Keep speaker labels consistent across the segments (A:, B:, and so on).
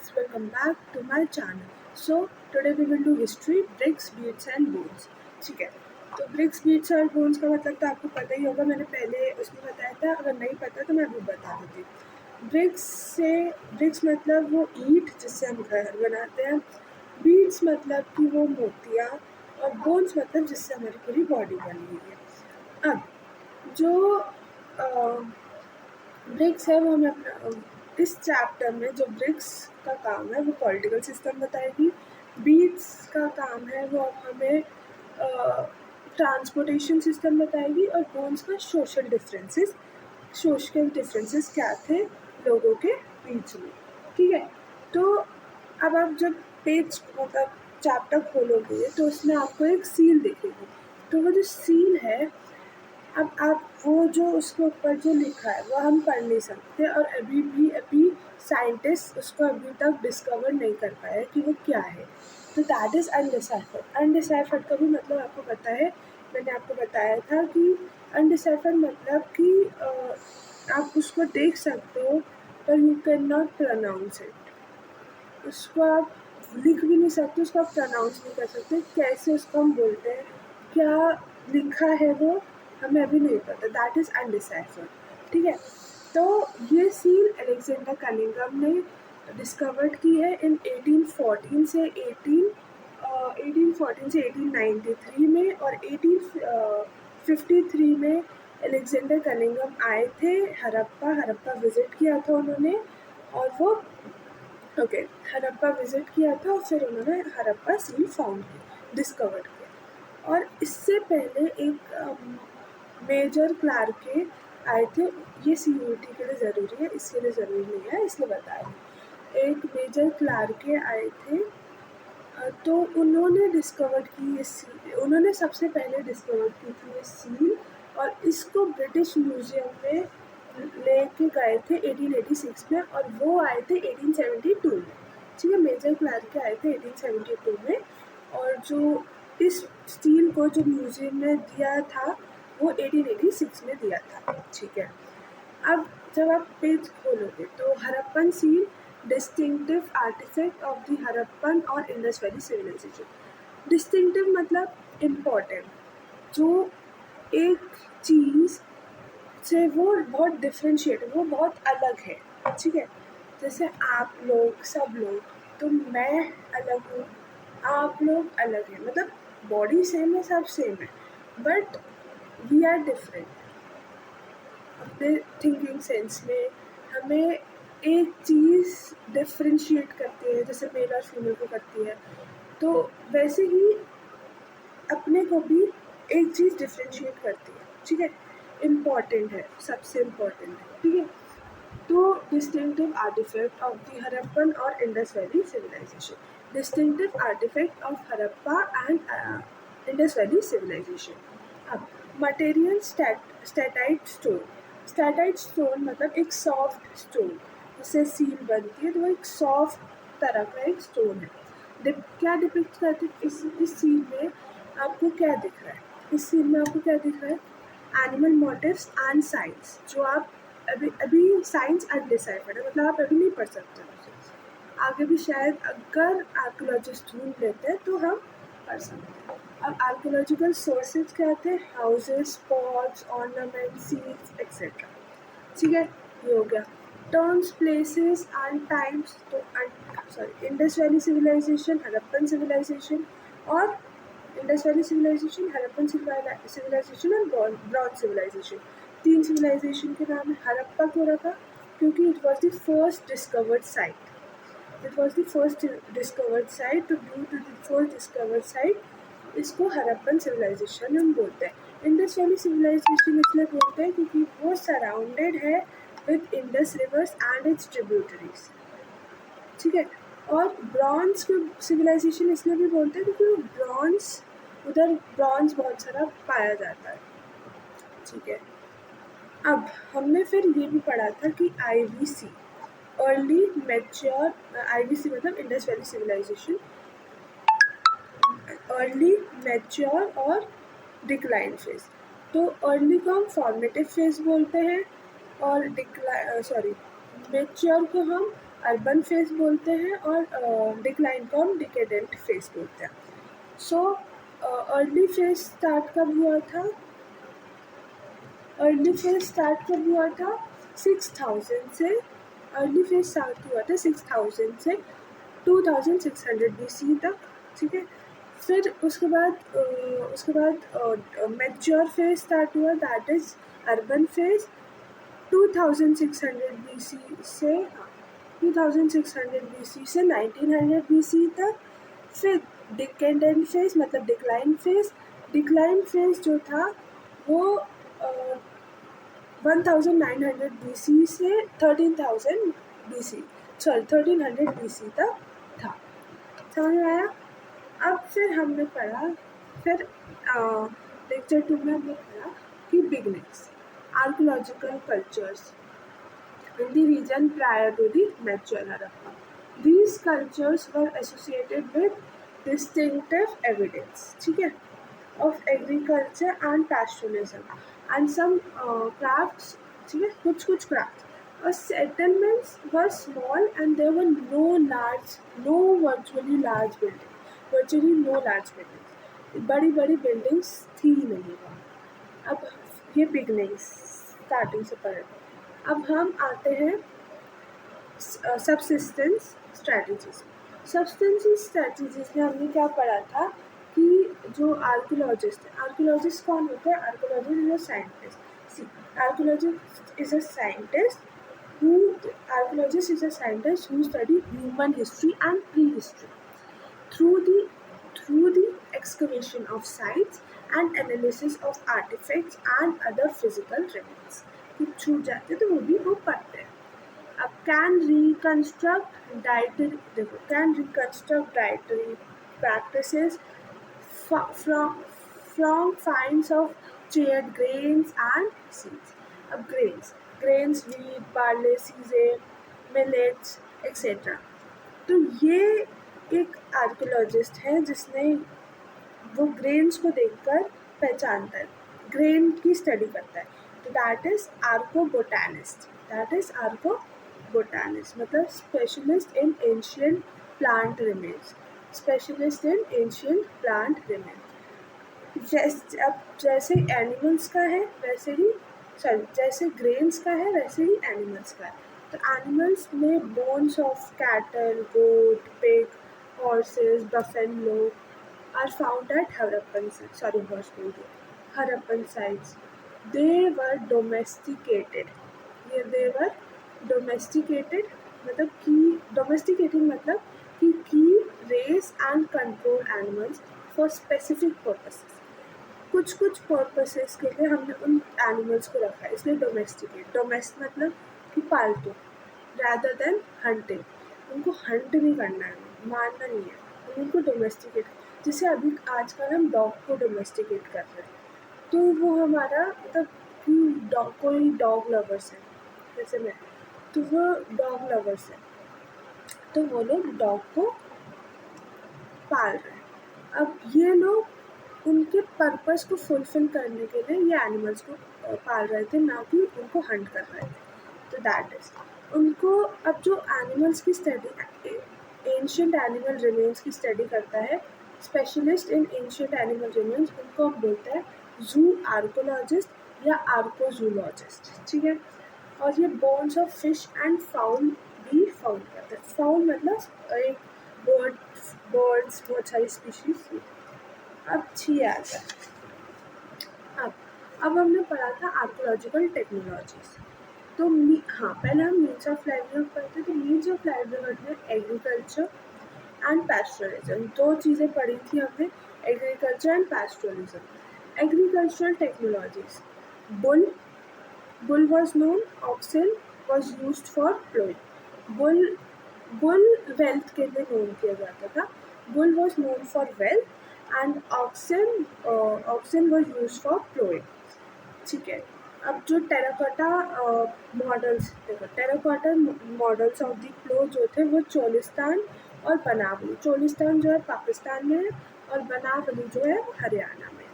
A: guys, welcome back to my channel. So today we will do history, bricks, beads and bones. ठीक है, तो bricks, beads और bones का मतलब तो आपको पता ही होगा, मैंने पहले उसमें बताया था. अगर नहीं पता तो मैं अभी बता देती हूँ. ब्रिक्स मतलब वो ईंट जिससे हम घर बनाते हैं. बीड्स मतलब कि वो मोतियाँ, और बोन्स मतलब जिससे हमारी पूरी बॉडी बनी हुई है. अब जो ब्रिक्स है वो हमें अपना इस चैप्टर में जो ब्रिक्स का काम है वो पॉलिटिकल सिस्टम बताएगी. बीड्स का काम है वो हमें ट्रांसपोर्टेशन सिस्टम बताएगी. और बोन्स का सोशल डिफरेंसेस क्या थे लोगों के बीच में. ठीक है, तो अब आप जब पेज मतलब चैप्टर खोलोगे तो उसमें आपको एक सील दिखेगी. तो वो जो सील है, अब आप वो जो उसके ऊपर जो लिखा है वो हम पढ़ नहीं सकते, और अभी साइंटिस्ट उसको अभी तक डिस्कवर नहीं कर पाए कि वो क्या है. तो दैट इज़ अनडिसाइफर्ड. अनडिसाइफर्ड का भी मतलब आपको पता है, मैंने आपको बताया था कि अनडिसाइफर्ड मतलब कि आप उसको देख सकते हो पर you can not pronounce it. उसको आप लिख भी नहीं सकते, उसको आप प्रोनाउंस नहीं कर सकते. कैसे उसको हम बोलते हैं, क्या लिखा है वो हमें अभी नहीं पता. That is undeciphered. ठीक है, तो ये सील अलेक्जेंडर कनिंघम ने डिस्कवर्ड की है इन 1814 से 1893 में. और 1853 में अलेक्जेंडर कनिंघम आए थे हड़प्पा विज़िट किया था उन्होंने. और वो हड़प्पा विज़िट किया था और फिर उन्होंने हड़प्पा सील फाउंड की, डिस्कवर्ड किया. और इससे पहले एक मेजर क्लार्के आए थे. ये CUET के लिए ज़रूरी है, इसके लिए ज़रूरी नहीं है, इसलिए बता रही हूँ. एक मेजर क्लार्के आए थे, तो उन्होंने डिस्कवर की ये सील. उन्होंने सबसे पहले डिस्कवर की थी ये सील, और इसको ब्रिटिश म्यूज़ियम में लेके गए थे 1886 में, और वो आए थे 1872 में. ठीक है, मेजर क्लार्के आए थे 1872 में, और जो इस स्टील को जो म्यूज़ियम में दिया था वो 1886 में दिया था. ठीक है, अब जब आप पेज खोलोगे तो Harappan seal, distinctive artefact of the Harappan और इंडस वैली सिविलाइजेशन. डिस्टिंक्टिव मतलब इम्पोर्टेंट, जो एक चीज़ से वो बहुत डिफ्रेंशिएट है, वो बहुत अलग है. ठीक है, जैसे आप लोग सब लोग, तो मैं अलग हूँ, आप लोग अलग हैं. मतलब बॉडी सेम है, सब सेम है, बट वी आर डिफरेंट. अपने थिंकिंग सेंस में हमें एक चीज़ डिफ्रेंशिएट करती है, जैसे मेल और फीमेल को करती है, तो वैसे ही अपने को भी एक चीज़ डिफ्रेंशिएट करती है. ठीक है, इम्पॉर्टेंट है, सबसे इम्पॉर्टेंट है. ठीक है, तो distinctive artefact of the Harappan और Indus valley civilisation. Distinctive artefact of Harappa and Indus valley civilisation. अब material steatite stone. Steatite stone मतलब एक सॉफ्ट स्टोन, जिससे सील बनती है, तो वो एक सॉफ्ट तरह का एक स्टोन है. क्या डिपिक्ट करते हैं इस सील में? आपको क्या दिख रहा है इस सील में? आपको क्या दिख रहा है? Animal motifs and science. जो आप अभी साइंस अनडिसाइफर्ड है, मतलब आप अभी नहीं पढ़ सकते उसे. आगे भी शायद अगर आर्कोलॉजिस्ट ढूंढ लेते हैं तो हम पढ़ सकते हैं. अब आर्कोलॉजिकल सोर्सेज क्या थे? Houses, pots, ornament, seeds etcetera. ठीक है, ये हो गया. Terms, places and times. तो Indus valley civilisation, Harappan civilisation, और Indus valley civilisation, Harappan civilisation और ब्रॉन्ज सिविलाइजेशन. 3 सिविलाइजेशन के नाम है. हड़प्पा क्यों रखा? क्योंकि it was the first discovered site. तो due to the first discovered site इसको हड़प्पन सिविलाइजेशन हम बोलते हैं. इंडस वैली सिविलाइजेशन इसलिए बोलते हैं क्योंकि वो सराउंडेड है with Indus reverse and it's tributaries. ठीक है, और ब्रॉन्ज सिविलाइजेशन इसलिए भी बोलते हैं क्योंकि उधर ब्रॉन्ज बहुत सारा पाया जाता है. ठीक है, अब हमने फिर ये भी पढ़ा था कि IVC, अर्ली मैच्योर, IVC मतलब Indus valley civilisation, early, mature और डिक्लाइन फेज. तो अर्ली को हम फॉर्मेटिव फेज बोलते हैं, और मैच्योर को हम अर्बन फेज बोलते हैं और डिक्लाइन को हम डिकेडेंट फेज बोलते हैं। सो अर्ली फेज स्टार्ट कब हुआ था? अर्ली फेज स्टार्ट कब हुआ था? 6000 से अर्ली फेज स्टार्ट हुआ था 6000 से 2600 BC तक, ठीक है। फिर उसके बाद मैच्योर फेज स्टार्ट हुआ, that is urban phase 2600 BC से 2600 BC से 1900 BC तक। फिर डिकेडेंट फेज मतलब डिक्लाइन फेज जो था वो 1900 BC से 1300 BC तक था। समझ में आया? अब फिर हमने पढ़ा, फिर लेक्चर 2 में हमने पढ़ा कि beginnings, archaeological cultures in the region prior to the mature Harappa. These cultures were associated with distinctive evidence, ठीक है, of agriculture and pastoralism and some crafts, ठीक है, कुछ crafts. Settlements were small and there were virtually no large buildings. बड़ी buildings थी नहीं वहाँ। अब ये बिगनिंग्स स्टार्टिंग से पढ़े। अब हम आते हैं सबसिस्टेंस स्ट्रैटेजीज। सबसिस्टेंस स्ट्रैटेजीज में हमने क्या पढ़ा था कि जो आर्कियोलॉजिस्ट कौन होते हैं? Archaeologist is a scientist. See, archaeologist is a scientist who study human history and pre history through the excavation of sites and analysis of artifacts and other physical remains। कुछ छूट जाते तो वो भी वो पढ़ते हैं। अब can reconstruct dietary practices from finds of charred grains and seeds। अब grains wheat, barley, sesame, millets etc। तो ये एक आर्कियोलॉजिस्ट है जिसने वो ग्रेन्स को देखकर पहचानता है, ग्रेन की स्टडी करता है, तो दैट इज आर्कोबोटानिस्ट। मतलब specialist in ancient plant remains. जैसे एनिमल्स का है वैसे ही जैसे ग्रेन्स का है वैसे ही एनिमल्स का है। तो एनिमल्स में bones of cattle, goat, pig, horses, buffalo are found at Harappan sites. They were domesticated मतलब कि keep, raise and control animals for specific purposes। कुछ पर्पसेस के लिए हमने उन एनिमल्स को रखा है, इसलिए डोमेस्ट मतलब कि पालतू, rather than hunting। उनको हंट नहीं करना है, मारना नहीं है, उनको डोमेस्टिकेट। जैसे अभी आजकल हम डॉग को डोमेस्टिकेट कर रहे हैं, तो वो हमारा मतलब कि कोई डॉग लवर्स है, जैसे मैं, तो वो डॉग लवर्स है, तो वो लोग डॉग को पाल रहे हैं। अब ये लोग उनके पर्पस को फुलफिल करने के लिए ये एनिमल्स को पाल रहे थे, ना कि उनको हंट कर रहे थे। तो दैट इज उनको। अब जो एनिमल्स की स्टडी, एंशिएंट एनिमल रिमेन्स की स्टडी करता है, specialist in ancient animal remains, उनको हम बोलते हैं जू आर्कोलॉजिस्ट या आर्कोजूलॉजिस्ट, ठीक है। और ये bones of fish and foul भी फाउंड करते हैं। फाउल मतलब एक बर्ड्स बहुत सारी स्पीशीज। अब छी आता है। अब हमने पढ़ा था आर्कोलॉजिकल टेक्नोलॉजीज। तो हाँ, पहले हम मीन्स ऑफ लाइवलीहुड पढ़ते। तो मीन्स ऑफ लाइवलीहुड में एग्रीकल्चर एंड पैस्टोरलिज्म, दो चीज़ें पढ़ी थी हमने, agriculture and pastoralism. Agricultural technologies, bull was known, oxen was used for ploughing. Bull wealth के लिए नोन किया जाता था, bull was known for wealth and oxen was used for ploughing, ठीक है। अब जो terracotta models of the plough जो थे वो चोलिस्तान और बनावली, चोलिस्तान जो है पाकिस्तान में है और बनावली जो है हरियाणा में,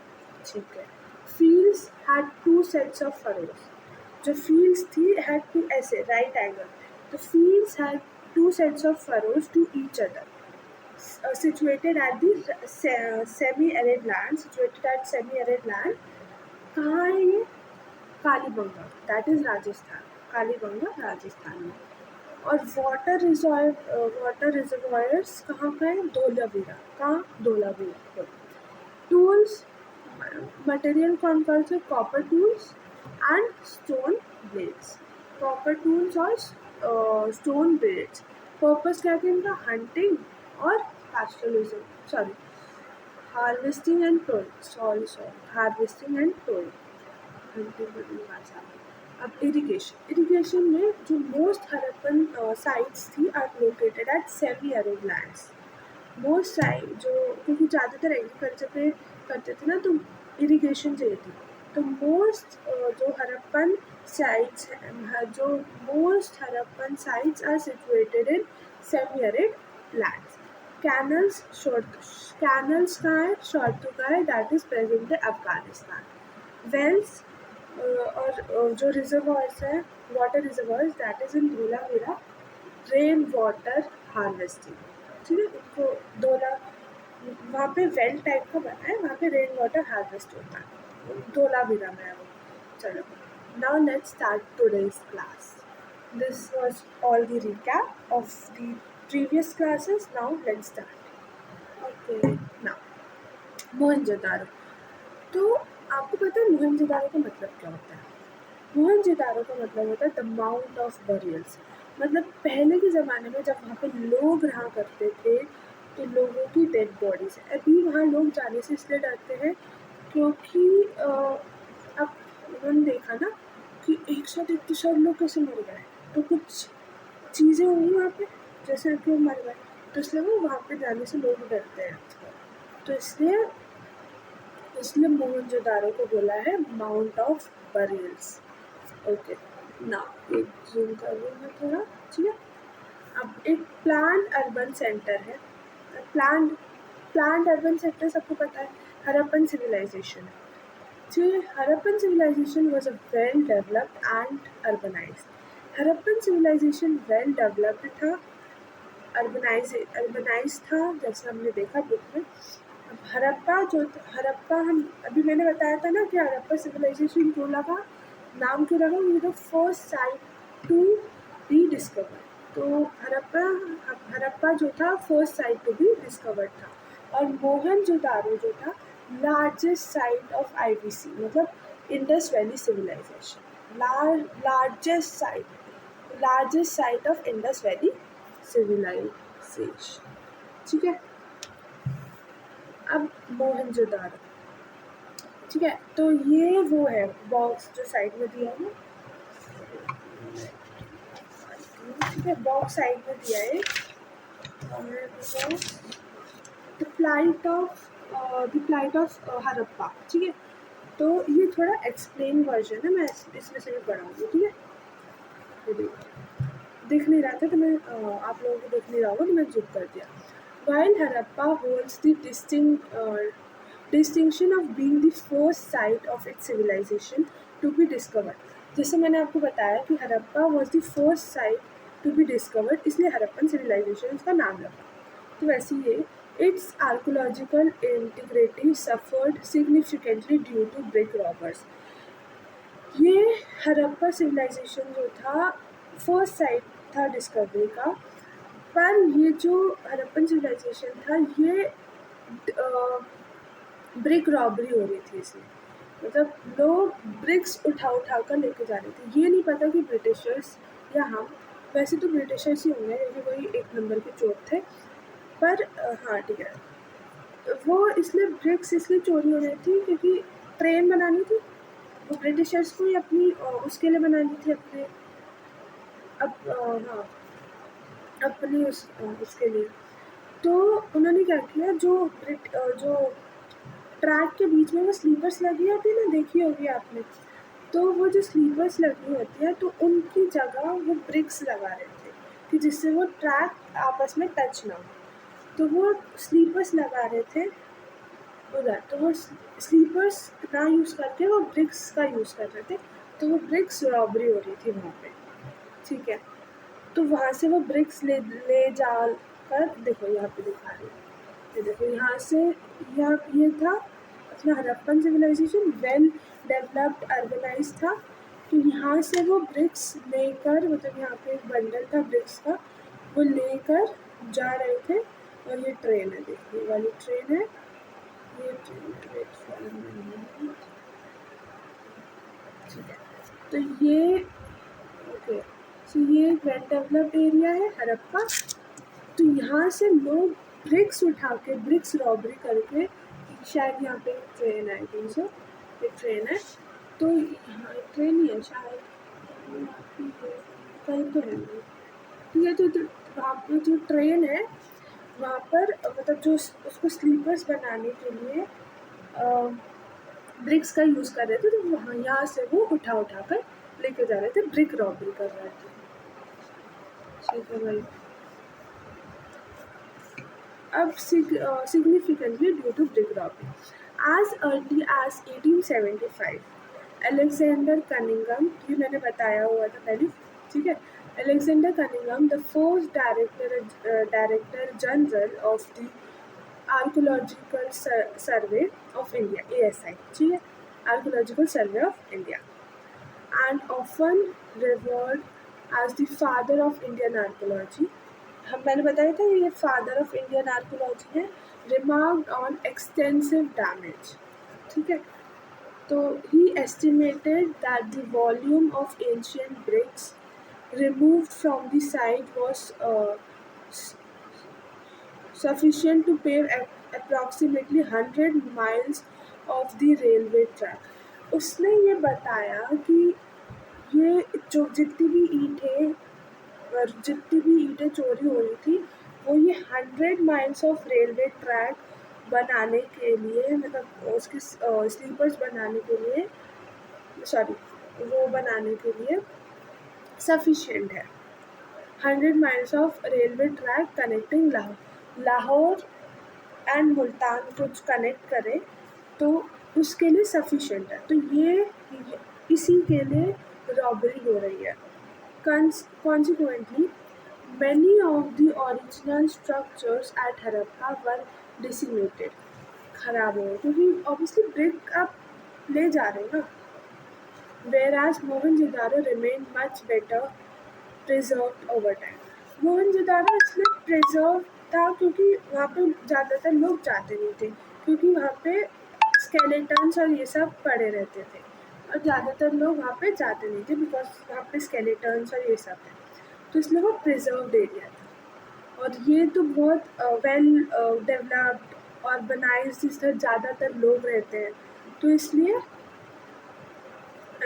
A: ठीक है। Fields had 2 sets of furrows, जो फील्ड्स थी हैड 2 ऐसे राइट एंगल, तो fields had two sets of furrows to each other, situated at the semi-arid land. Situated at semi-arid land. कहाँ है ये? Kalibanga, that is Rajasthan. कालीबंगा राजस्थान में. और वाटर रिजर्वायर्स कहाँ का है? धोलावीरा. कहाँ? धोलावीरा. टूल्स, मटेरियल कौन कौन से? Copper tools and stone blades. Copper tools और स्टोन ब्लेड्स. पर्पस क्या था इनका? हंटिंग और pastoralism, sorry harvesting and towing, harvesting and towing. अब इरिगेशन में जो मोस्ट हरप्पन साइट्स थी are located at semi arid lands. Most site जो, क्योंकि ज़्यादातर एग्रीकल्चर पे करते थे ना, तो इरिगेशन चाहिए थी. तो मोस्ट जो Harappan sites are situated in semi arid lands. Canals कहाँ है? शॉर्तुगा है, that is present in Afghanistan. Wells और जो रिजर्वायर्स है, water reservoirs, that is in Dholavira. Rain water harvesting, ठीक है. उनको वहाँ पे वेल टाइप का बना है, वहाँ पे रेन वाटर हार्वेस्ट होता है. धोलावीरा में है वो. चलो, now let's start today's class. This was all the recap of the previous classes. Now let's start. Okay, now Mohenjodaro. तो आपको पता है मोहनजोदारो का मतलब क्या होता है? मोहनजोदारो का मतलब होता है द माउंट ऑफ बरियल्स. मतलब पहले के ज़माने में जब वहाँ पे लोग रहा करते थे, तो लोगों की डेड बॉडीज. अभी वहाँ लोग जाने से इसलिए डरते हैं क्योंकि अब उन्होंने देखा ना कि एक साथ इतने सारे लोग कैसे मर गए, तो कुछ चीज़ें होंगी वहाँ पे जैसे क्यों मर गए, तो इसलिए वो वहाँ पे जाने से लोग डरते हैं. तो इसलिए मोहनजोदारो को बोला है माउंट ऑफ बरियल्स. ओके, ना एक जूम कर लूँ मैं थोड़ा, ठीक है. अब एक प्लान्ड अर्बन सेंटर है. प्लान्ड अर्बन सेंटर सबको पता है हरप्पन सिविलाइजेशन है. जी, Harappan civilisation was a well developed and urbanised. Harappan civilisation well developed था, अर्बनाइज था, जैसे हमने देखा बुक में. हरप्पा हम अभी मैंने बताया था ना कि हरप्पा सिविलाइजेशन क्यों लगा, नाम क्यों लगा? ये the first site to be discovered. तो हरप्पा जो था first site to be discovered था. और मोहनजोदारो जो था लार्जेस्ट साइट ऑफ IVC, मतलब Indus valley civilisation. Largest site of Indus valley civilisation, ठीक है. अब मोहनजोदारो, ठीक है. तो ये वो है बॉक्स जो साइड में दिया है, ठीक है. बॉक्स साइड में दिया है द फ्लाइट ऑफ हरप्पा, ठीक है. तो ये थोड़ा एक्सप्लेन वर्जन है, मैं इसमें से भी पढ़ाऊँगी, ठीक है. दिख नहीं रहा था तो मैं आप लोगों को दिख नहीं रहा होगा तो मैं जूम कर दिया. While Harappa holds the distinction of being the first site of its civilization to be discovered. जैसे मैंने आपको बताया कि Harappa was the first site to be discovered, इसलिए हरप्पन civilization उसका नाम लगा. तो वैसे ये its archaeological integrity suffered significantly due to brick robbers. ये हरप्पा सिविलाइजेशन जो था फर्स्ट साइट था डिस्कवरी का, पर ये जो हरप्पन सिविलाइजेशन था ये ब्रिक रॉबरी हो रही थी इसमें. मतलब लोग ब्रिक्स उठा कर लेके जा रहे थे. ये नहीं पता कि ब्रिटिशर्स या हम, वैसे तो ब्रिटिशर्स ही होंगे क्योंकि वही एक नंबर के चोर थे, पर हाँ ठीक है. वो इसलिए ब्रिक्स इसलिए चोरी हो रही थी क्योंकि ट्रेन बनानी थी, वो ब्रिटिशर्स को ही अपनी उसके लिए बनानी थी, अपने हाँ अपनी उसके लिए. तो उन्होंने क्या किया, जो ट्रैक के बीच में वो स्लीपर्स लगी होती है ना, देखी होगी आपने. तो वो जो स्लीपर्स लगी होती है तो उनकी जगह वो ब्रिक्स लगा रहे थे कि जिससे वो ट्रैक आपस में टच ना हो. तो वो स्लीपर्स लगा रहे थे उधर, तो वो स्लीपर्स ना यूज़ करके वो ब्रिक्स का यूज़ कर रहे थे. तो वो ब्रिक्स रॉबरी हो रही थी वहाँ पे, ठीक है. तो वहाँ से वो ब्रिक्स ले जा कर, देखो यहाँ पे दिखा रही हूँ, ये देखो यहाँ से, यहाँ ये था अपना Harappan civilisation, well developed urbanise था। तो यहाँ से वो ब्रिक्स लेकर, मतलब यहाँ पे एक बंडल था ब्रिक्स का, वो लेकर जा रहे थे। और ये ट्रेन है, देखिए ये वाली ट्रेन है, ये ट्रेन है, वेट फॉर अ मिनट, ठीक है। तो ये ओके, सो ये वेल डेवलप्ड एरिया है हड़प्पा। तो यहाँ से लोग ब्रिक्स उठा के, ब्रिक्स रॉबरी करके, शायद यहाँ पे ट्रेन है, थिंक सो ये ट्रेन है। तो यहाँ ट्रेन ही है शायद, कहीं तो है नहीं, ठीक है। तो वहाँ पे जो ट्रेन है वहाँ पर मतलब जो उसको स्लीपर्स बनाने के लिए ब्रिक्स का यूज़ कर रहे थे। तो वहाँ यहाँ से वो उठा कर लेके जा रहे थे, ब्रिक रॉबरी कर रहे थे, ठीक है भाई। अब significantly due to brick robbery. As early as 1875, Alexander Cunningham, ये मैंने बताया हुआ था पहले, ठीक है। Alexander Cunningham, the first director general of the Archaeological Survey of India, ASI, ठीक है, Archaeological Survey of India, and often revered as the father of Indian archaeology. मैंने बताया था ये फादर ऑफ इंडियन आर्कियोलॉजी है। रिमार्क्ड ऑन एक्सटेंसिव डैमेज, ठीक है। तो he estimated that the volume of ancient bricks removed from the site was sufficient to pave approximately 100 miles of the railway track। उसने ये बताया कि ये जो जितनी भी ईंटें और जितनी भी ईंटें चोरी हो रही थी, वो ये 100 माइल्स ऑफ रेलवे ट्रैक बनाने के लिए, मतलब उसके स्लीपर्स बनाने के लिए, सॉरी वो बनाने के लिए सफिशिएंट है। 100 miles of railway track connecting Lahore and Multan को कनेक्ट करे, तो उसके लिए सफिशिएंट है। तो ये इसी के लिए रॉबरी हो रही है। Consequently, many of the original structures at Harappa were decimated, खराब हो गए, क्योंकि obviously brick आप ले जा रहे हो ना। Whereas Mohenjo-daro remained much better preserved over time. Mohenjodaro इसलिए प्रिजर्व था क्योंकि वहाँ पे ज़्यादातर लोग जाते नहीं थे, क्योंकि वहाँ पे स्केलेटन्स और ये सब पड़े रहते थे, और ज़्यादातर लोग वहाँ पे जाते नहीं थे बिकॉज वहाँ पे स्केलेटन्स और ये सब है। तो इसलिए वो प्रिजर्व्ड एरिया था। और ये तो बहुत वेल डेवलप्ड ऑर्गेनाइज्ड, जिसमें ज़्यादातर लोग रहते हैं, तो इसलिए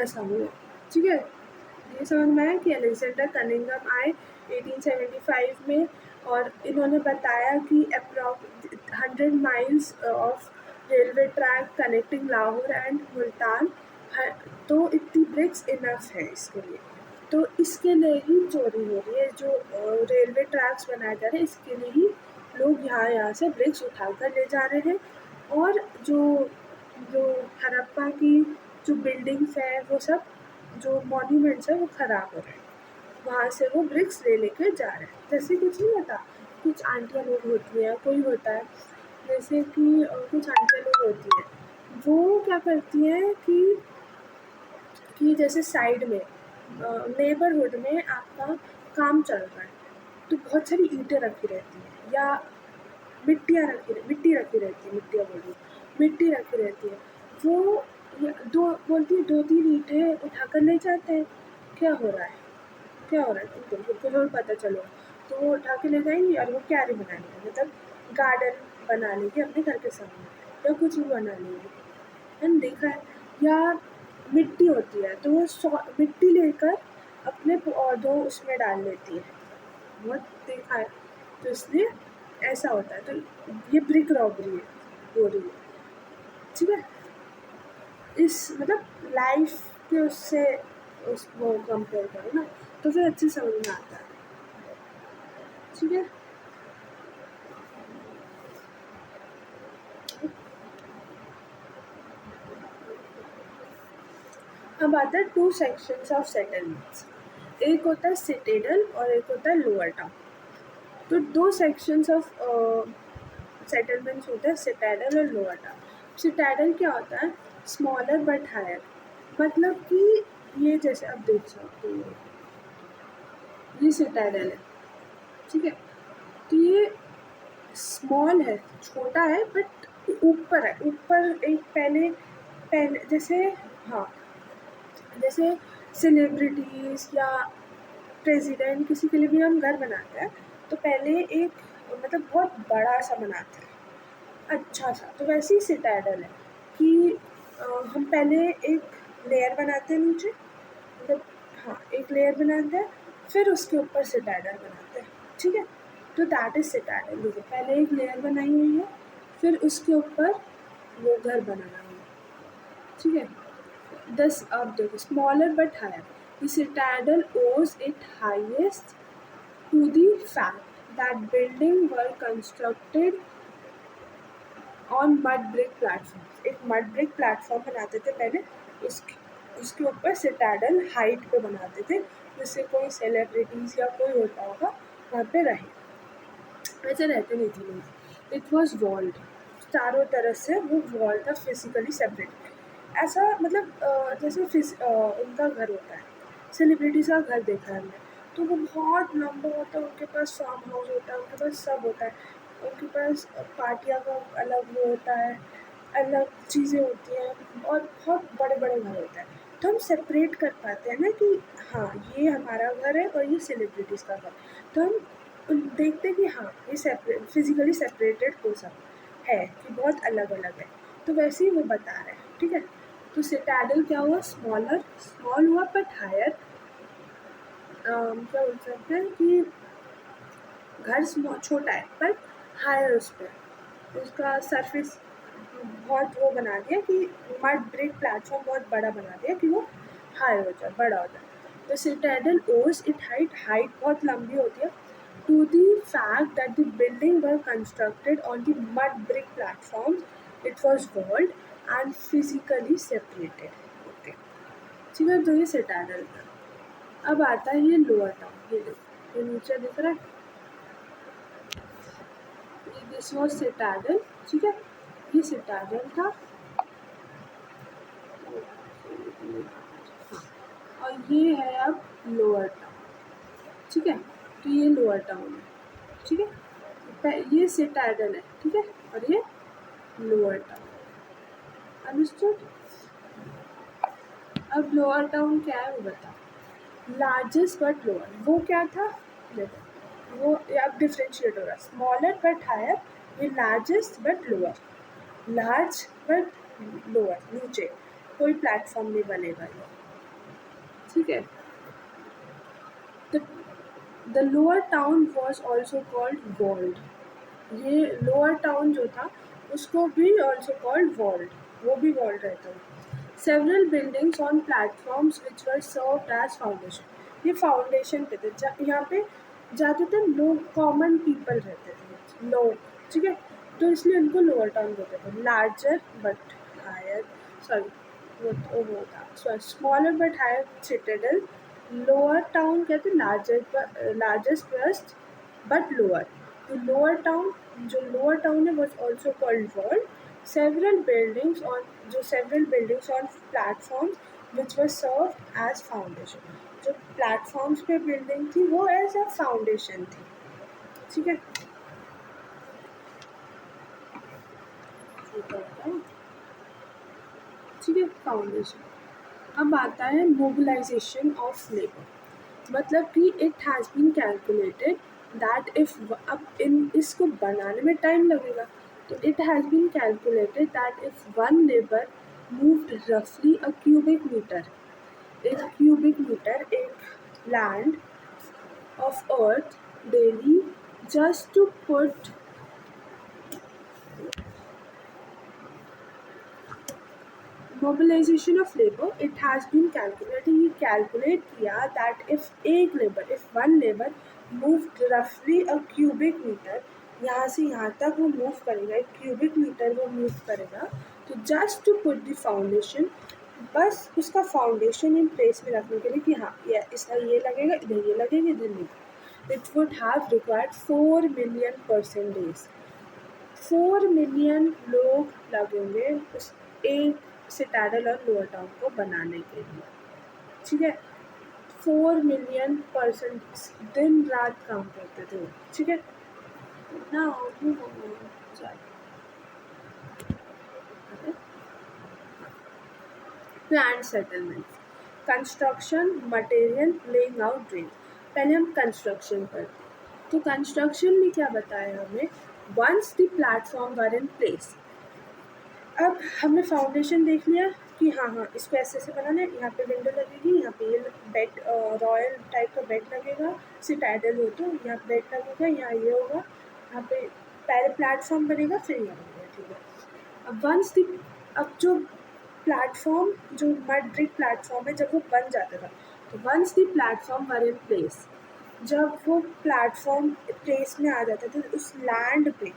A: ऐसा हुआ, ठीक है। ये समझ में आया कि अलेक्जेंडर कनिंघम आए 1875 में, और इन्होंने बताया कि approx 100 miles of railway track connecting Lahore and Multan है, तो इतनी ब्रिक्स इनफ है इसके लिए। तो इसके लिए ही चोरी हो रही है, जो रेलवे ट्रैक्स बनाए जा रहे हैं इसके लिए ही लोग यहाँ से ब्रिक्स उठा कर ले जा रहे हैं। और जो जो हड़प्पा की जो बिल्डिंग्स है, वो सब जो मॉन्यूमेंट्स है वो ख़राब हो रहे हैं, वहाँ से वो ब्रिक्स ले लेके जा रहे हैं। जैसे कुछ नहीं होता, कुछ आंटियाँ लोग होती हैं, कोई होता है जैसे कि कुछ आंटियाँ लोग होती हैं, वो क्या करती हैं कि जैसे साइड में नेबरहुड में आपका काम चल रहा है, तो बहुत सारी ईंटें रखी रहती हैं या मिट्टी रखी रहती है, मिट्टी रखी रहती है। वो दो बोलती है, 2-3 ईंटें उठाकर ले जाते हैं, क्या हो रहा है तुमको जरूर पता चलो। तो वो उठा के ले जाएंगी और वो क्यारी बना लेंगे, मतलब गार्डन बना लेंगे अपने घर के सामने, या कुछ भी बना लेंगे, मैंने देखा है। या मिट्टी होती है, तो वो मिट्टी लेकर अपने पौधों उसमें डाल लेती है, बहुत देखा है। तो इसलिए ऐसा होता है। तो ये ब्रिक रॉबरी हो रही है, ठीक है। इस मतलब लाइफ के उससे उसको कंपेयर करो ना, तो फिर अच्छे समझ में आता है, ठीक है। अब आता है 2 sections of settlements. एक होता है सिटाडेल और एक होता है लोअर टाउन। तो दो सेक्शंस ऑफ सेटलमेंट्स होते हैं, सिटाडेल और लोअर टाउन। सिटाडेल क्या होता है? Smaller but higher. मतलब कि ये जैसे आप देख सकते हो, ये सिटाडेल है, ठीक है। तो ये स्मॉल है, छोटा है, बट ऊपर है, ऊपर एक पहले पहले जैसे, हाँ, जैसे सेलिब्रिटीज़ या प्रेसिडेंट किसी के लिए भी हम घर बनाते हैं तो पहले एक मतलब बहुत बड़ा सा बनाते हैं, अच्छा सा। तो वैसे ही सिटाडेल है कि हम पहले एक लेयर बनाते हैं नीचे, मतलब हाँ एक लेयर बनाते हैं, फिर उसके ऊपर सिटाडेल बनाते हैं, ठीक है। तो दैट इज सिटाडेल। देखिए पहले एक लेयर बनाई हुई है, फिर उसके ऊपर वो घर बनाना है, ठीक है। दस अब देखो, smaller but higher, the citadel owes its highest to the fact that buildings were constructed on mud brick platforms। एक mud brick platform बनाते थे पहले, उसके ऊपर सिटाडल हाइट पे बनाते थे, जिससे कोई सेलिब्रिटीज़ या कोई होता होगा वहाँ पे रहे, वैसे रहते नहीं थे लोग। इट वॉज वॉल्ड, चारों तरफ से वो वॉल था, फिजिकली सेपरेट। ऐसा मतलब जैसे उनका घर होता है, सेलिब्रिटीज़ का घर देखा है हमने, तो वो बहुत लंबा होता है, उनके पास फार्म हाउस होता है, उनके पास सब होता है, उनके पास पार्टियाँ का अलग वो होता है, अलग चीज़ें होती हैं, और बहुत बड़े बड़े घर होते हैं। तो हम सेपरेट कर पाते हैं ना कि हाँ ये हमारा घर है और ये सेलिब्रिटीज़ का घर। तो हम देखते हैं कि हाँ ये सेपरेट, फिजिकली सेपरेटेड हो सब है, कि बहुत अलग अलग है। तो वैसे ही वो बता रहे हैं, ठीक है। तो सिटाडल क्या हुआ? स्मॉल हुआ बट हायर। क्या बोल सकते हैं कि घर छोटा है पर हायर उस पर उसका सरफेस बहुत वो बना दिया कि मड ब्रिक प्लेटफॉर्म बहुत बड़ा बना दिया कि वो हायर हो जाए, बड़ा हो जाए। तो सिटाडल ओज इट हाइट बहुत लंबी होती है, to the fact that the building were constructed on the mud brick platform, it was walled and physically separated. Okay, ठीक है। तो ये सिटाडल था। अब आता है ये लोअर टाउन, ये नीचे दिख रहा है, दिस वॉज सिटाडल, ठीक है। ये सिटाडल था, और ये है अब लोअर टाउन, ठीक है। तो ये लोअर टाउन है, ठीक है। ये सिटाडल है, ठीक है, और ये लोअर टाउन। अंडरस्टूड? अब लोअर टाउन क्या है वो बता। लार्जेस्ट बट लोअर, वो क्या था? देखो वो अब डिफ्रेंशिएट हो रहा है, स्मॉलर बट हायर, ये largest but lower, large but lower, नीचे कोई प्लेटफॉर्म नहीं बनेगा ये, ठीक है। The lower town was also called walled, ये लोअर टाउन जो था उसको भी ऑल्सो कॉल्ड वॉल्ड, वो भी वॉल्ड रहता है। Several buildings on platforms which were served as foundation, ये फाउंडेशन पे थे, यहाँ पे ज़्यादातर लोग, कॉमन पीपल रहते थे लोग, ठीक है। तो इसलिए उनको लोअर टाउन बोलते थे। लार्जर बट हायर, सॉरी वो था smaller but higher citadel, lower town कहते हैं लार्जेस्ट फर्स्ट बट लोअर। तो लोअर टाउन, जो लोअर टाउन है was also called walled. Several buildings on platforms which were serve as foundation, जो platforms पे building थी वो एज अ फाउंडेशन थी, ठीक है। ठीक है, फाउंडेशन। अब आता है मोबिलाइजेशन ऑफ लेबर, मतलब कि it has been calculated that if, अब इन इसको बनाने में टाइम लगेगा, तो it has been calculated that if one labour moved रफली अ क्यूबिक मीटर, एक क्यूबिक मीटर एक land of earth daily, just to put mobilisation of labour, it has been calculated, ये कैलकुलेट किया दैट इफ एक labour, if one labour move रफली a cubic metre, यहाँ से यहाँ तक वो मूव करेगा, एक क्यूबिक मीटर वो मूव करेगा, तो just to put the foundation बस उसका फाउंडेशन इन प्लेस में रखने के लिए कि हाँ ये इसका ये लगेगा, इधर ये लगेगा, इधर नहीं। It would have required 4 million percentage. 4 million लोग लगेंगे उस एक सिटाडल और लोअर टाउन को बनाने के लिए, ठीक है। 4 मिलियन पर्सन दिन रात काम करते थे, ठीक है ना। Plan settlement, construction, material, laying out, drain. पहले हम कंस्ट्रक्शन करते हैं। तो कंस्ट्रक्शन में क्या बताया हमें, once the platform were in place. अब हमने फाउंडेशन देख लिया कि हाँ हाँ इसको ऐसे ऐसे बनाना है, यहाँ पे विंडो लगेगी, यहाँ पे ये बेड रॉयल टाइप का बेड लगेगा, सिटाडल हो तो यहाँ बेड लगेगा, यहाँ ये होगा, यहाँ पे पहले प्लेटफॉर्म बनेगा फिर ये बनेगा, ठीक है। अब वंस द अब जो प्लेटफॉर्म जो मड ब्रिक प्लेटफॉर्म है जब वो बन जाता था, तो once the platform were in place, जब वो प्लेटफॉर्म प्लेस में आ जाता था उस लैंड पे,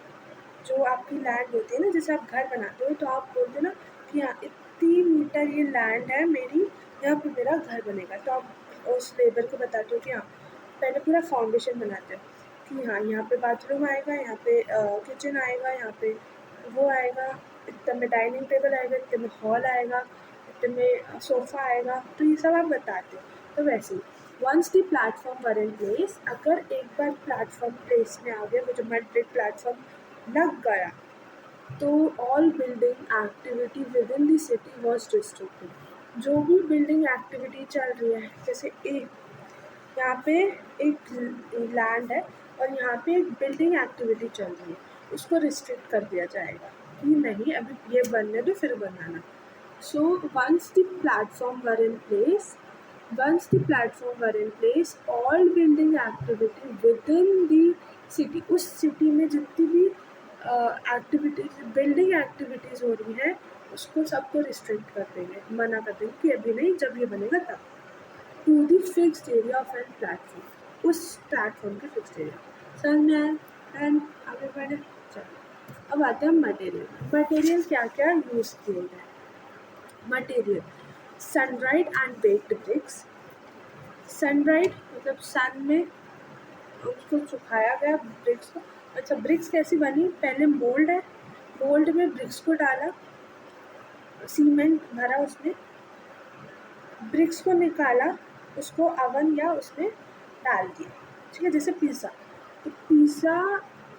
A: जो आपकी लैंड होती है ना, जैसे आप घर बनाते हो तो आप बोलते हो ना कि हाँ इतनी मीटर ये लैंड है मेरी, यहाँ पे मेरा घर बनेगा, तो आप उस लेबर को बताते हो कि हाँ पहले पूरा फाउंडेशन बनाते हो कि हाँ यहाँ पे बाथरूम आएगा, यहाँ पे किचन आएगा, यहाँ पे वो आएगा, इतने में डाइनिंग टेबल आएगा, इतने में हॉल आएगा, इतने में सोफ़ा आएगा, तो ये सब आप बताते हो। तो वैसे ही once the platform were in place, अगर एक बार प्लेटफॉर्म प्लेस में आ गया, वो जो मड ब्रिक प्लेटफॉर्म लग गया, तो all building activity within the city was restricted. जो भी बिल्डिंग एक्टिविटी चल रही है, जैसे यहाँ पे एक लैंड है और यहाँ पे एक बिल्डिंग एक्टिविटी चल रही है, उसको रिस्ट्रिक्ट कर दिया जाएगा कि नहीं अभी ये बनने दो फिर बनाना। So once the platform were in place, once the platform were in place, all building activity within the city, उस सिटी में जितनी भी एक्टिविटीज बिल्डिंग एक्टिविटीज़ हो रही है उसको सबको रिस्ट्रिक्ट कर देंगे, मना कर देंगे कि अभी नहीं, जब ये बनेगा तब। To the fixed area of an platform, उस प्लेटफॉर्म के फिक्स्ड एरिया। समझ में आया एंड आगे बढ़े। चलो अब आते हैं मटेरियल। मटेरियल क्या क्या यूज़ किए गए। Material sun dried and baked bricks. Sun dried मतलब सन में उसको सुखाया गया ब्रिक्स को। अच्छा ब्रिक्स कैसी बनी, पहले मोल्ड है, मोल्ड में ब्रिक्स को डाला, सीमेंट भरा उसमें, ब्रिक्स को निकाला, उसको अवन या उसमें डाल दिया, ठीक है। जैसे पिज़्ज़ा, तो पिज़्ज़ा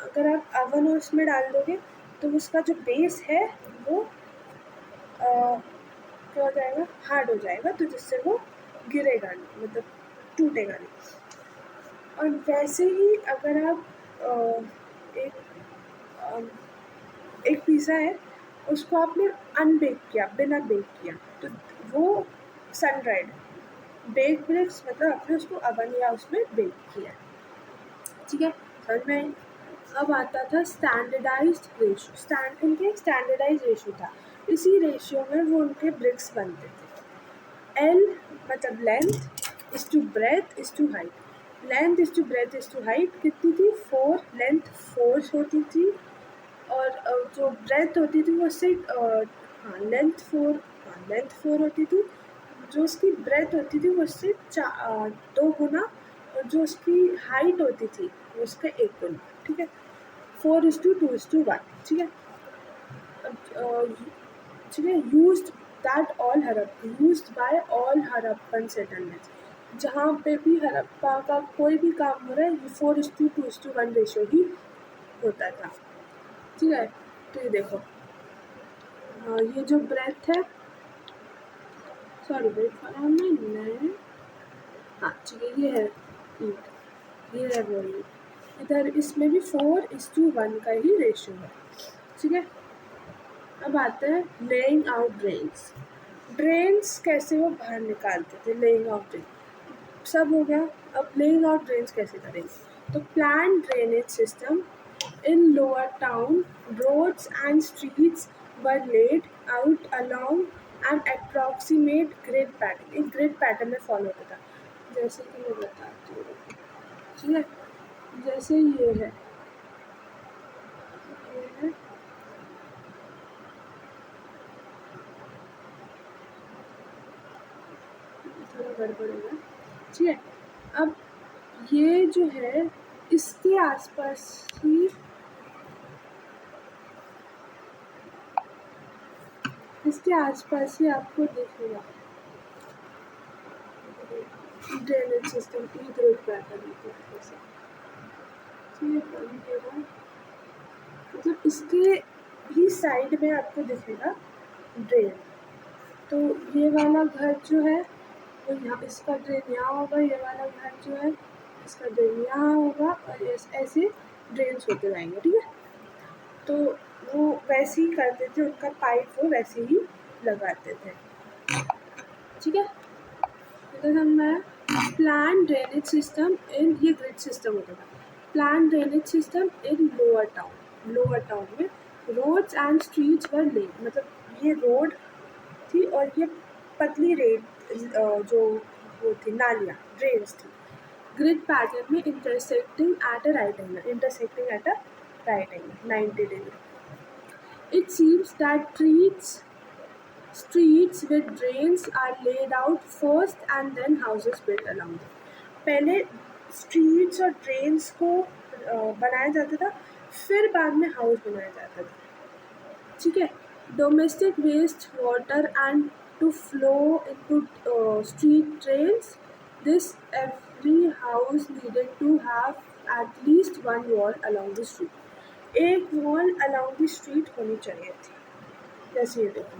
A: अगर आप अवन और उसमें डाल दोगे तो उसका जो बेस है वो क्या हो जाएगा, हार्ड हो जाएगा, तो जिससे वो गिरेगा नहीं, मतलब टूटेगा नहीं। और वैसे ही अगर आप एक पिज़्ज़ा है उसको आपने अनबेक किया, बिना बेक किया, तो वो सन ड्राइड। बेक ब्रिक्स मतलब आपने उसको अवन या उसमें बेक किया, ठीक है। समझ में आई। अब आता था स्टैंडर्डाइज्ड रेशियो। उनके एक स्टैंडर्डाइज रेशियो था, इसी रेशियो में वो उनके ब्रिक्स बनते थे। एल मतलब length is to breadth is to height. Length is to breadth is to height कितनी थी, 4, लेंथ 4 होती थी, और जो ब्रेथ होती थी वो उससे हाँ लेंथ 4 होती थी, जो उसकी ब्रेथ होती थी वो उससे 2 गुना, और जो उसकी हाइट होती थी वो उसका 1 गुना, ठीक है। 4:2:1, ठीक है। ठीक है। Used by all Harappan settlements. जहाँ पे भी हड़प्पा का कोई भी काम हो रहा है ये 4:2:1 रेशियो ही होता था, ठीक है। तो ये देखो ये जो ब्रेथ है, sorry wait for a minute, हाँ ठीक है ये है ईट, ये है वो ईट, इधर इसमें भी 4:1 का ही रेशियो है, ठीक है। अब आते हैं लेइंग आउट ड्रेन्स। ड्रेन्स कैसे वो बाहर निकालते थे, लेइंग आउट ड्रेन सब हो गया। अब लेइंग आउट ड्रेन्स कैसे करेंगे, तो plan drainage system in lower town, roads and streets were laid out along an approximate grid pattern। एक grid pattern में फॉलो होता था, जैसे कि मैं बताती हूँ, ठीक है। जैसे ये है गड़बड़ हो गया, ठीक है। अब ये जो है इसके आसपास ही आपको दिखेगा ड्रेनेज सिस्टम की ग्रिड पैटर्न, मतलब इसके भी साइड में आपको दिखेगा ड्रेन। तो ये वाला घर जो है वो यहाँ, इसका ड्रेन यहाँ होगा, ये वाला घर जो है इसका ड्रेन यहाँ होगा, और ऐसे ड्रेन्स होते जाएंगे, ठीक है। तो वो वैसे ही करते थे, उनका पाइप वो वैसे ही लगाते थे, ठीक है। तो समझ प्लान ड्रेनेज सिस्टम इन, ये ग्रिड सिस्टम होता था। Plan drainage system in lower town में रोड्स एंड स्ट्रीट्स वर लेन, मतलब ये रोड थी और ये पतली जो वो थी नालियाँ, ड्रेन्स थी। ग्रिड पैटर्न में intersecting at a right angle 90 degree. It seems that streets with drains are laid out first and then houses built along them. पहले स्ट्रीट्स और ड्रेन्स को बनाया जाता था, फिर बाद में हाउस बनाया जाता था, ठीक है। Domestic waste water and to flow into street drains, this every house needed to have at least one wall along the street. एक वॉल अलॉन्ग द स्ट्रीट होनी चाहिए थी। जैसे ये देखो,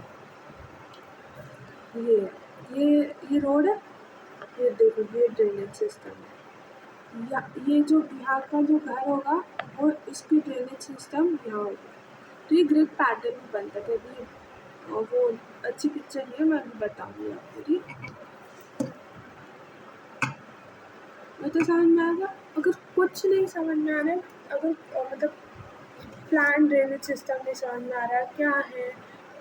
A: ये रोड है, ये देखो ये ड्रेनेज सिस्टम है, या ये जो यहाँ का जो घर होगा वो इसकी ड्रेनेज सिस्टम यहाँ होगा। तो ये ग्रिड पैटर्न में बनता था। अभी वो अच्छी पिक्चर नहीं है, मैं अभी बताऊँगी आपको, ठीक। मैं तो समझ में आएगा। अगर कुछ नहीं समझ में आ रहा है, अगर मतलब प्लान ड्रेनेज सिस्टम नहीं समझ में आ रहा है क्या है,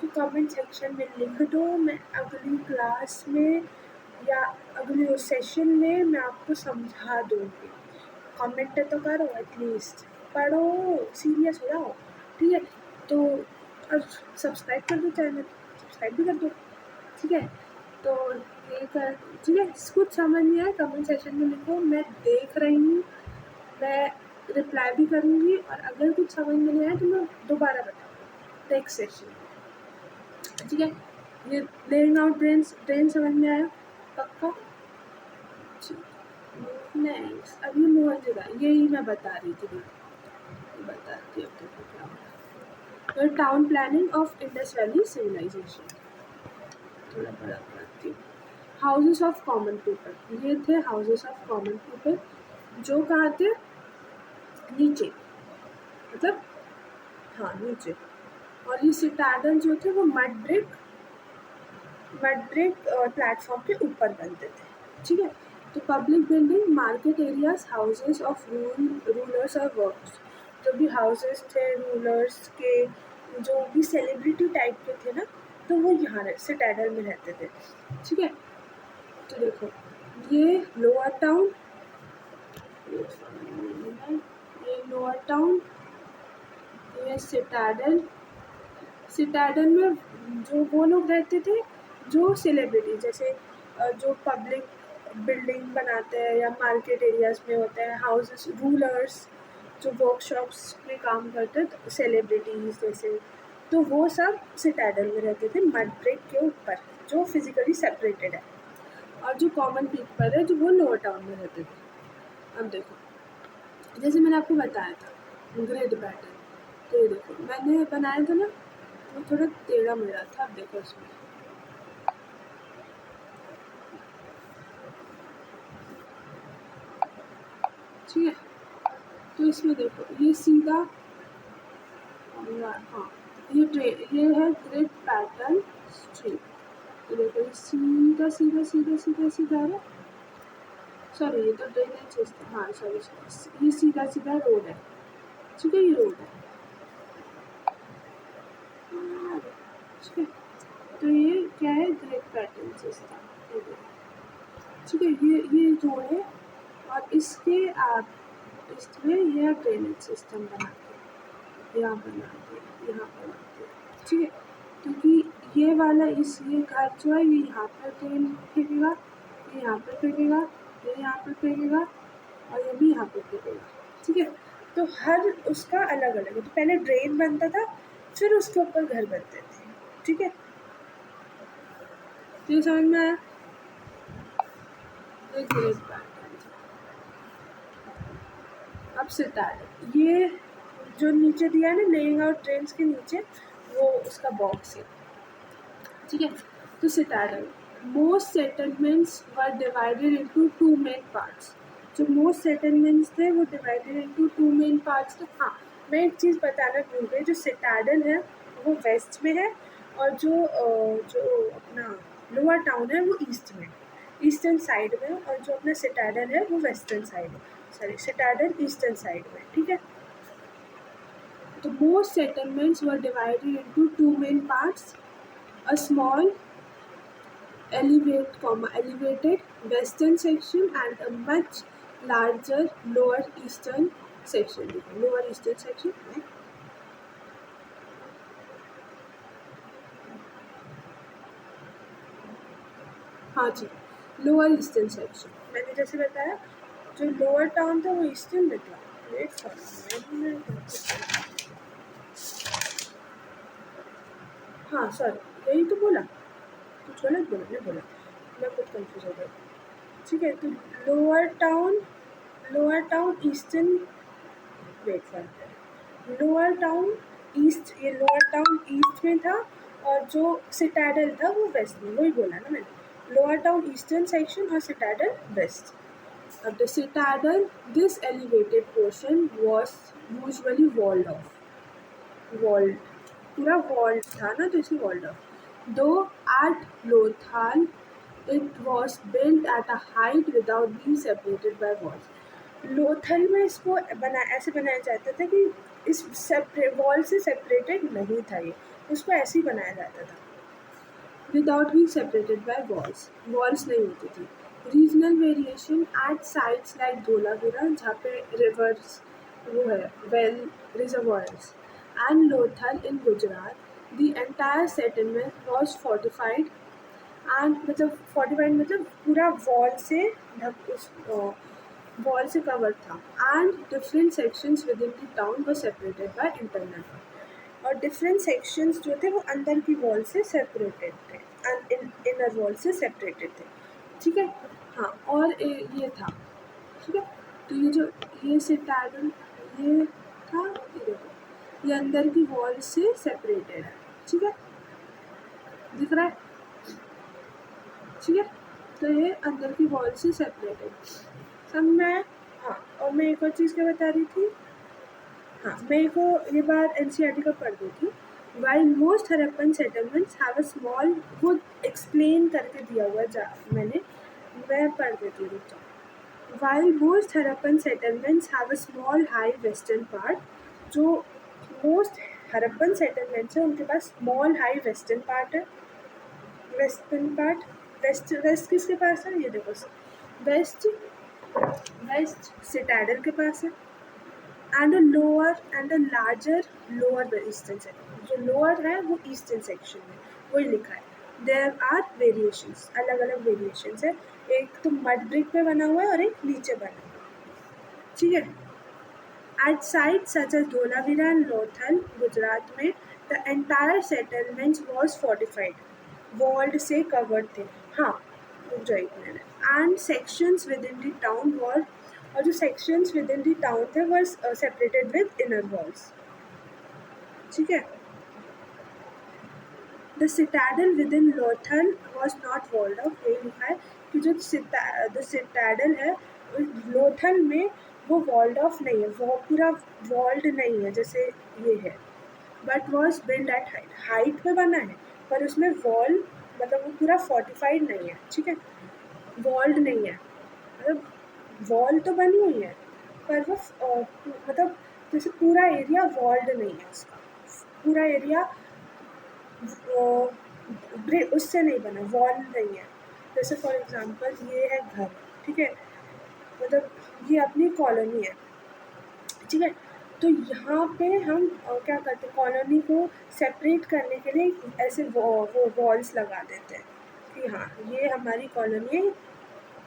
A: तो कमेंट सेक्शन में लिख दो। मैं अगली क्लास में या अगले सेशन में मैं आपको समझा दूँगी। कमेंट तो करो, एटलीस्ट पढ़ो, सीरियस हो जाओ, ठीक है। तो और सब्सक्राइब कर दो, चैनल सब्सक्राइब भी कर दो, ठीक है। तो ये कर, ठीक है। कुछ समझ नहीं आया कमेंट सेक्शन में लिखो, मैं देख रही हूँ, मैं रिप्लाई भी करूँगी, और अगर कुछ समझ में नहीं आया तो मैं दोबारा बताऊँगी नेक्स्ट सेशन, ठीक है। ये लेइंग आउट ड्रेन समझ में आया पक्का, नेक्स्ट। अब ये मोहनजोदड़ो, यही मैं बता रही थी, बताती हूँ आपको क्या होगा। तो town planning of Indus valley civilisation, थोड़ा बड़ा बताती हूँ। हाउसेस ऑफ कॉमन पीपल, ये थे हाउसेस ऑफ कॉमन पीपल, जो कहाँ थे, नीचे, मतलब हाँ नीचे। और ये सिटाडल जो थे वो मड ब्रिक प्लेटफॉर्म के ऊपर बनते थे, ठीक है। तो public building, market areas, houses of rulers और वर्कर्स, जो भी हाउसेस थे रूलर्स के, जो भी सेलिब्रिटी टाइप के थे ना, तो वो यहाँ सिटाडल में रहते थे, ठीक है। तो देखो ये लोअर टाउन, ये सिटाडल में जो वो लोग रहते थे जो सेलिब्रिटी, जैसे जो पब्लिक बिल्डिंग बनाते हैं या मार्केट एरियाज में होते हैं हाउसेस, रूलर्स जो वर्कशॉप्स में काम करते हैं, तो सेलिब्रिटीज़ जैसे, तो वो सब सिटाडल में रहते थे मड ब्रिक के ऊपर, जो फिजिकली सेपरेटेड है। और जो कॉमन पीपल है जो वो लोअर टाउन में रहते थे। अब देखो जैसे मैंने आपको बताया था ग्रिड पैटर्न, तो ये देखो मैंने बनाया था ना, वो थोड़ा टेढ़ा मेढ़ा था। अब देखो इसमें, ठीक है। तो इसमें देखो ये सीधा, हाँ ये है ग्रिड पैटर्न स्ट्रीट, तो देखो ये सीधा सीधा सीधा सीधा सीधा है, सॉरी ये तो ड्रेनेज सिस्टम, हाँ सॉरी ये सीधा सीधा रोड है, ठीक है, ये रोड है, ठीक है। तो ये क्या है, ग्रिड पैटर्न सिस्टम, ठीक है। ये रोड है और इसके आप इसमें यह ड्रेनेज सिस्टम बनाते हैं, यहाँ बनाते हैं, ठीक है। क्योंकि ये वाला ये घर जो है ये यहाँ पर ड्रेन फेंकेगा, ये यहाँ पे फेंकेगा, ये यहाँ पे फेंकेगा और ये भी यहाँ पे फेंकेगा, ठीक है। तो हर उसका अलग अलग है। तो पहले ड्रेन बनता था, फिर उसके ऊपर घर बनते थे, ठीक है। तो ये समझ में आया? एक मिनट बाद अब सितारे, ये जो नीचे दिया है ना लेइंग आउट ट्रेन्स के नीचे, वो उसका बॉक्स है, ठीक है। तो सितारे, most settlements were divided into two main parts. जो मोस्ट सेटलमेंट्स थे वो divided into two main parts थे। हाँ, मैं एक चीज़ बताना भूल गई, जो सिटाडल है वो वेस्ट में है और जो अपना लोअर टाउन है वो ईस्ट में, ईस्टर्न साइड में, और जो अपना सिटाडल है वो वेस्टर्न साइड में, सॉरी सिटाडल ईस्टर्न साइड में, ठीक है। तो most settlements were divided into two main parts, a small elevated western section and a much larger lower eastern section. Lower eastern section है। हाँ जी, लोअर ईस्टर्न सेक्शन मैंने जैसे बताया, जो लोअर टाउन था वो ईस्टर्न में था। वेट हाँ सॉरी, यही तो बोला, कुछ गलत बोला, नहीं बोला, मैं खुद कंफ्यूज हो गई, ठीक है। तो lower town eastern, wait for lower town east, ये लोअर टाउन ईस्ट में था और जो सिटाडल था वो वेस्ट में, वही बोला ना मैंने, लोअर टाउन ईस्टर्न सेक्शन और सिटाडल वेस्ट। अब the citadel, this elevated portion was usually walled off, walled, पूरा वॉल्ड था ना, तो इसे walled off. Though at Lothal it was built at a height without being separated by walls. Lothal में इसको ऐसे बनाया जाता था कि इस वॉल से सेपरेटेड नहीं था, ये उसको ऐसे ही बनाया जाता था without being separated by walls, walls नहीं होती थी। Regional variation at sites like Dholavira, जहाँ पे रिवर्स वो है, well reservoirs, and Lothal in Gujarat, the entire settlement was fortified and, मतलब फोर्टिफाइड मतलब पूरा वॉल से ढक, उस वॉल से कवर था। And different sections within the town were separated by internal, और डिफरेंट सेक्शंस जो थे वो अंदर की वॉल से सेपरेटेड थे, इनर वॉल से सेपरेटेड थे, ठीक है। हाँ, और ये था, ठीक है। तो ये जो ये सिटाडल ये था, ये देखो, ये अंदर की वॉल से सेपरेटेड है, ठीक है, दिख रहा है, ठीक है। तो ये अंदर की वॉल से सेपरेटेड, सब मैं, हाँ, और मैं एक और चीज़ क्या बता रही थी, हाँ, मेरे को ये बात एनसीईआरटी का पढ़ दी थी। While most Harappan settlements have a small, वो एक्सप्लेन करके दिया हुआ मैं पढ़ देती हूँ, रुक जाओ। While most Harappan settlements have a small high western part, जो मोस्ट हरप्पन सेटलमेंट्स है उनके पास स्मॉल हाई वेस्टर्न पार्ट है। वेस्टर्न पार्ट, वेस्ट किसके पास है, ये देखो, वेस्ट सिटाडल के पास है। And a larger lower eastern section, जो लोअर है वो ईस्टर्न सेक्शन में, वही लिखा है। देयर आर वेरिएशंस, अलग अलग वेरिएशंस है, एक तो मड ब्रिक पे बना हुआ है और एक नीचे बना हुआ है, ठीक है। At site such as Dholavira and Lothal Gujarat में, the entire settlements was fortified, walled से कवर्ड थे। हाँ, रुक जाओ एक minute. And sections within the town wall, और जो sections within the town थे were separated with inner walls, ठीक है। The citadel within Lothal was not walled off, यही लिखा है कि जो सिटाडल है लोथल में वो वॉल्ड ऑफ नहीं है, वो पूरा वॉल्ड नहीं है जैसे ये है, but was build eight height, height पे बना है, पर उसमें वॉल, मतलब वो पूरा फोर्टिफाइड नहीं है, ठीक है, वॉल्ड नहीं है, मतलब वॉल तो बनी हुई है पर वो मतलब जैसे पूरा एरिया वॉल्ड नहीं है, उसका पूरा एरिया उससे नहीं बना, वॉल नहीं है। जैसे फॉर एग्जांपल ये है घर, ठीक है, मतलब ये अपनी कॉलोनी है, ठीक है। तो यहाँ पे हम क्या करते हैं, कॉलोनी को सेपरेट करने के लिए ऐसे वो वॉल्स लगा देते हैं कि हाँ ये हमारी कॉलोनी है,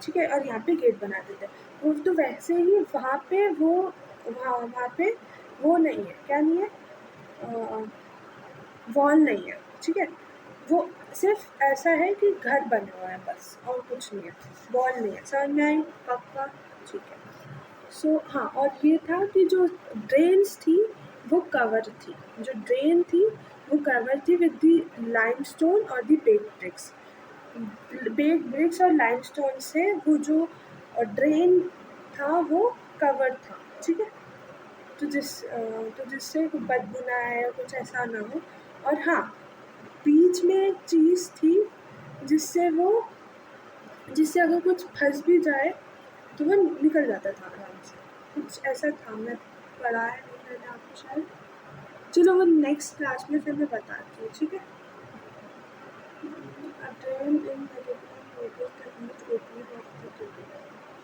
A: ठीक है, और यहाँ पे गेट बना देते हैं। वो तो वैसे ही वहाँ पे वहाँ पे वो नहीं है, क्या नहीं है, वॉल नहीं है, ठीक है। वो सिर्फ ऐसा है कि घर बने हुआ है बस, और कुछ नहीं है, वॉल नहीं है। समझ में आई? पक्का? ठीक है। सो हाँ, और ये था कि जो ड्रेन्स थी वो कवर थी, जो ड्रेन थी वो कवर थी विद द लाइमस्टोन और the baked bricks. Baked bricks और लाइमस्टोन से वो जो ड्रेन था वो कवर था, ठीक है। तो जिससे कुछ बदबू ना आए या कुछ ऐसा ना हो। और हाँ, बीच में एक चीज़ थी जिससे अगर कुछ फंस भी जाए तो वो निकल जाता था आराम से, कुछ ऐसा था। मैं पढ़ा है नहीं मैंने आपको शायद। चलो वो नेक्स्ट क्लास में फिर मैं बताती हूँ, ठीक है।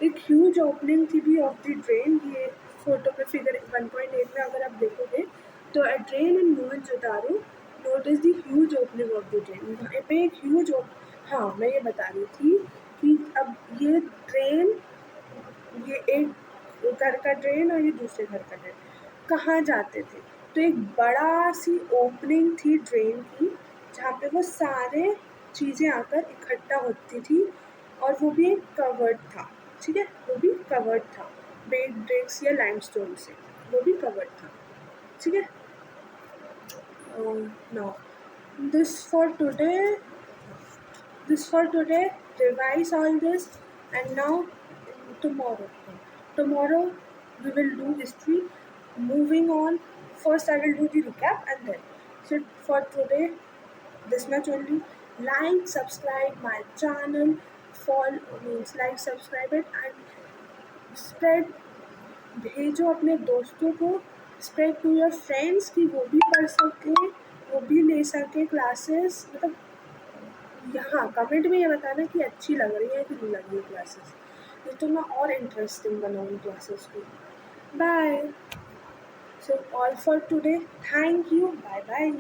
A: एक ह्यूज ओपनिंग थी भी ऑफ द ड्रेन। ये फोटो में फिगर 1.8 में अगर आप देखोगे तो a drain in Mohenjodaro notice the huge opening of the drain. यहाँ पे एक ह्यूज हाँ, मैं ये बता रही थी कि अब ये ड्रेन, ये एक घर का ड्रेन और ये दूसरे घर का ड्रेन कहाँ जाते थे। तो एक बड़ा सी ओपनिंग थी ड्रेन की, जहाँ पे वो सारे चीज़ें आकर इकट्ठा होती थी, और वो भी एक कवर्ड था, ठीक है, वो भी कवर्ड था बेक्ड ब्रिक्स या लाइमस्टोन से, वो भी कवर्ड था, ठीक है। Now this for today this for today. Revise all this, and now tomorrow. Tomorrow we will do history. Moving on, first I will do the recap and then. So for today, this much only. Like, subscribe my channel. Follow means like, subscribe it and spread. भेजो अपने दोस्तों को, spread to your friends कि वो भी पढ़ सके, वो भी ले सके क्लासेस। मतलब यहाँ कमेंट में ये बताना कि अच्छी लग रही है कि नहीं लग रही है क्लासेस, नहीं तो मैं और इंटरेस्टिंग बनाऊँगी क्लासेस को। Bye. So all for today, thank you, bye bye.